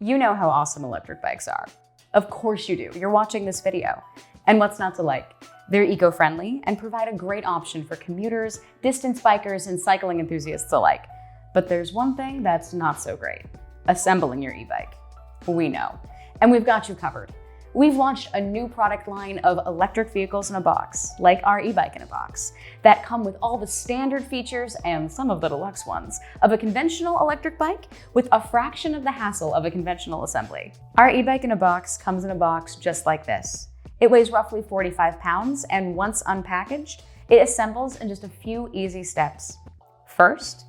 You know how awesome electric bikes are. Of course you do. You're watching this video. And what's not to like? They're eco-friendly and provide a great option for commuters, distance bikers, and cycling enthusiasts alike. But there's one thing that's not so great: assembling your e-bike. We know, and we've got you covered. We've launched a new product line of electric vehicles in a box, like our EbikeInABox, that come with all the standard features and some of the deluxe ones of a conventional electric bike with a fraction of the hassle of a conventional assembly. Our EbikeInABox comes in a box just like this. It weighs roughly 45 pounds, and once unpackaged, it assembles in just a few easy steps. First,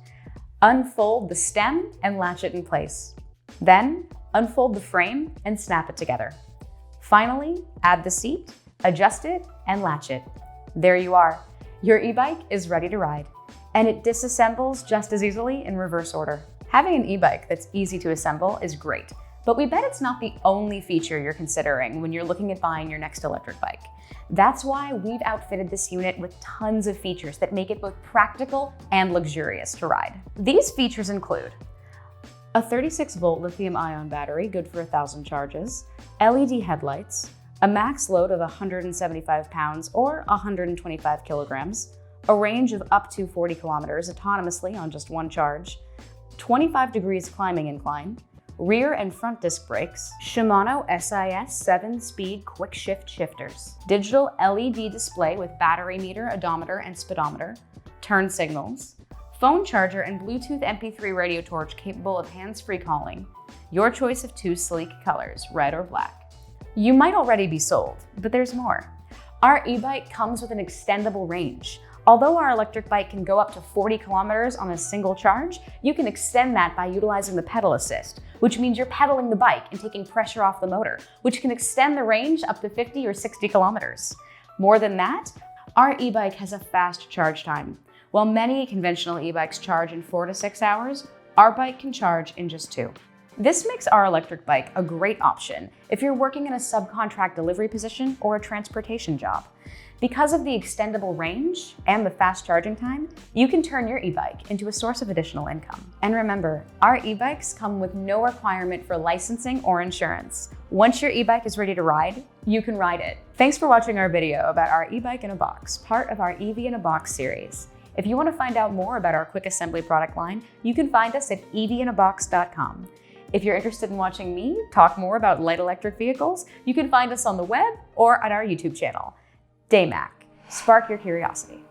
unfold the stem and latch it in place. Then, unfold the frame and snap it together. Finally, add the seat, adjust it, and latch it. There you are. Your e-bike is ready to ride, and it disassembles just as easily in reverse order. Having an e-bike that's easy to assemble is great, but we bet it's not the only feature you're considering when you're looking at buying your next electric bike. That's why we've outfitted this unit with tons of features that make it both practical and luxurious to ride. These features include a 36-volt lithium-ion battery, good for 1,000 charges, LED headlights, a max load of 175 pounds or 125 kilograms, a range of up to 40 kilometers autonomously on just one charge, 25 degrees climbing incline, rear and front disc brakes, Shimano SIS 7-speed quick shift shifters, digital LED display with battery meter, odometer, and speedometer, turn signals, phone charger, and Bluetooth MP3 radio torch capable of hands-free calling. Your choice of two sleek colors, red or black. You might already be sold, but there's more. Our e-bike comes with an extendable range. Although our electric bike can go up to 40 kilometers on a single charge, you can extend that by utilizing the pedal assist, which means you're pedaling the bike and taking pressure off the motor, which can extend the range up to 50 or 60 kilometers. More than that, our e-bike has a fast charge time. While many conventional e-bikes charge in 4 to 6 hours, our bike can charge in just 2. This makes our electric bike a great option if you're working in a subcontract delivery position or a transportation job. Because of the extendable range and the fast charging time, you can turn your e-bike into a source of additional income. And remember, our e-bikes come with no requirement for licensing or insurance. Once your e-bike is ready to ride, you can ride it. Thanks for watching our video about our e-bike in a box, part of our EV in a Box series. If you want to find out more about our quick assembly product line, you can find us at EbikeInABox.com. If you're interested in watching me talk more about light electric vehicles, you can find us on the web or at our YouTube channel. Daymak, spark your curiosity.